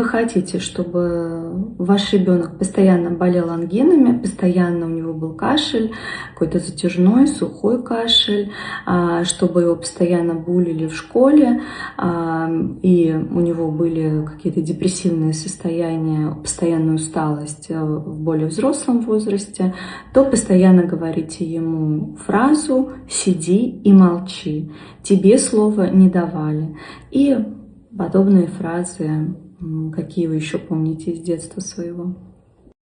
Вы хотите, чтобы ваш ребенок постоянно болел ангинами, постоянно у него был кашель, какой-то затяжной, сухой кашель, чтобы его постоянно булили в школе, и у него были какие-то депрессивные состояния, постоянная усталость в более взрослом возрасте, то постоянно говорите ему фразу «сиди и молчи», «тебе слова не давали» и подобные фразы. Какие вы еще помните из детства своего?